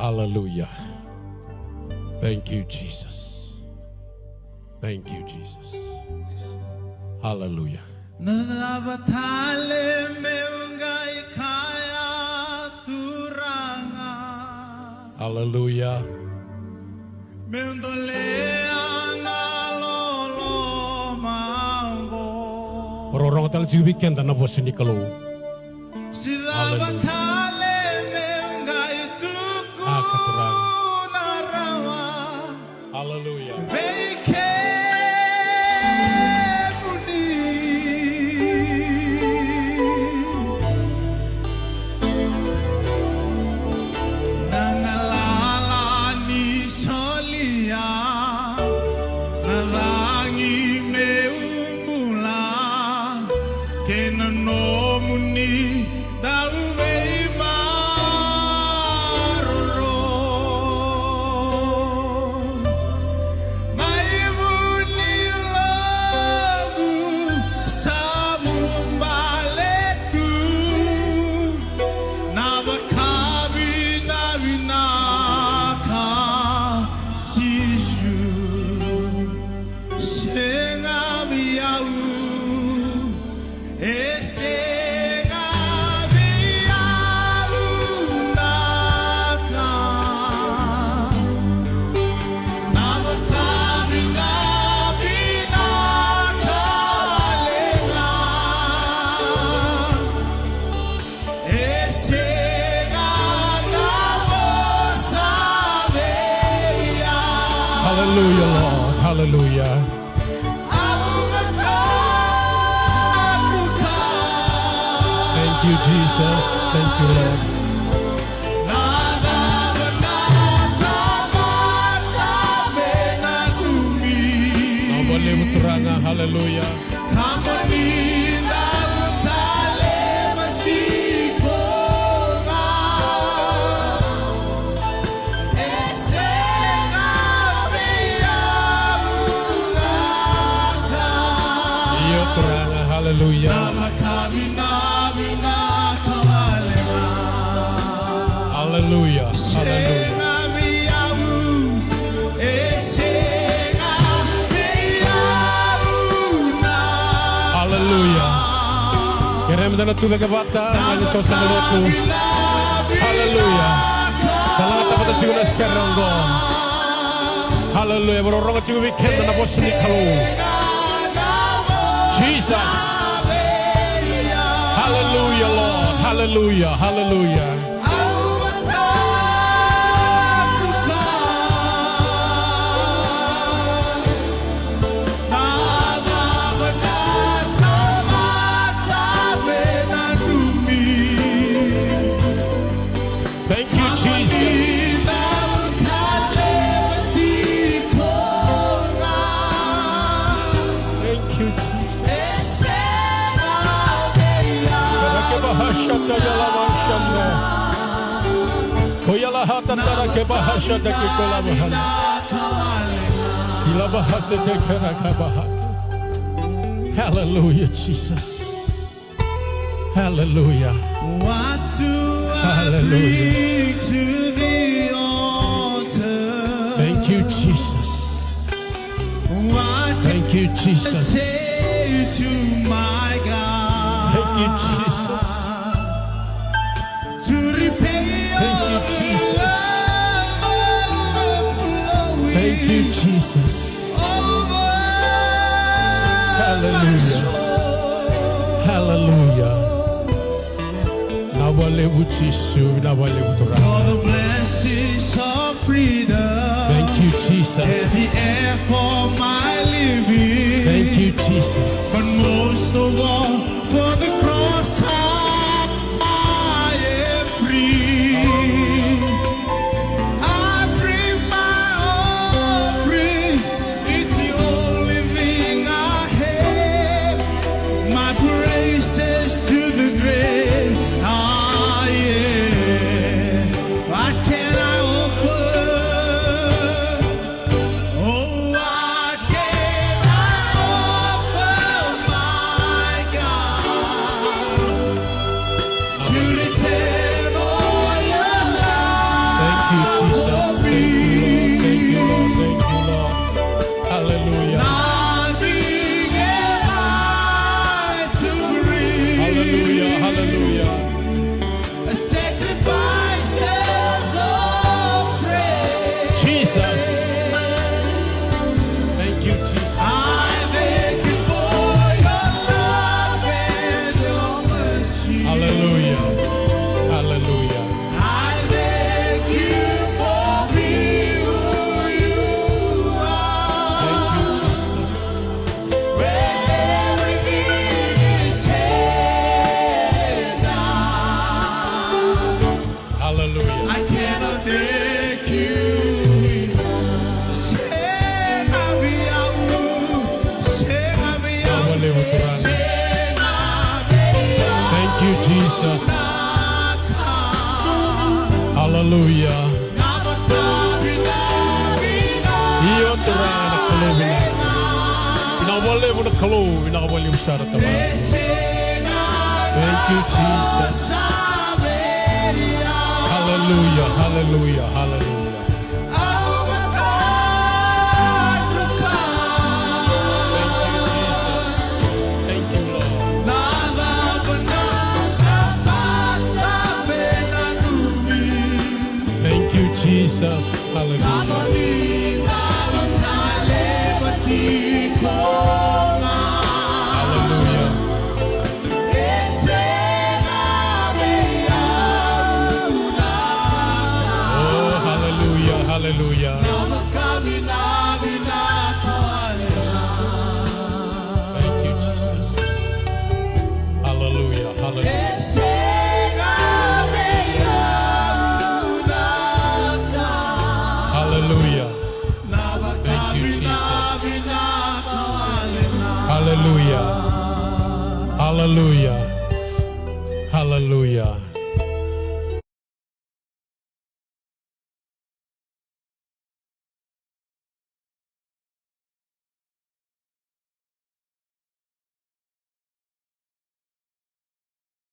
Hallelujah. Thank you, Jesus. Thank you, Jesus. Hallelujah. Hallelujah. Orang tal ji weekend na voice ni kalau. Hallelujah. Katurang. Hallelujah. Hallelujah, Lord. Hallelujah. Thank you, Jesus. Thank you, Lord. Hallelujah. Hallelujah. Hallelujah. Hallelujah. Queremos dar a tudo que bata, mas só se louco. Hallelujah. Dalam kata juga na seranggo. Hallelujah. Berorong juga weekend na bos ni kalau. Jesus. Hallelujah, Lord. Hallelujah. Hallelujah. Thank you, Jesus. Thank you, Jesus. Bahasha ya shanda. Koyala hata tara ke bahasha de ke kola bahana. Ila bahasa de kara ka bahata. Hallelujah, Jesus. Hallelujah. What do I bring to the altar? Thank you, Jesus. What Thank you, Jesus. say to my God? Thank you, Jesus. To repay Thank you, Jesus. Thank you, Jesus. Hallelujah. Hallelujah. For the blessings of freedom. Thank you, Jesus. And the air for my living. Thank you, Jesus. But most of all, for the cross I am free. I bring my offering. It's the only thing I have. My praises to the great I am. What can I offer? Oh, what can I offer my God? Hallelujah. Iyon turang nakalubin na. Pinakawali mo nakalu, pinakawali mo sa ratawa. Thank you, Jesus. Hallelujah, hallelujah, hallelujah. Thank you, Lord. Thank you, Jesus. Hallelujah. Hallelujah. Oh, hallelujah, hallelujah. Thank you, Jesus. Hallelujah, hallelujah. Hallelujah. Thank you, Jesus. Hallelujah. Hallelujah. Hallelujah.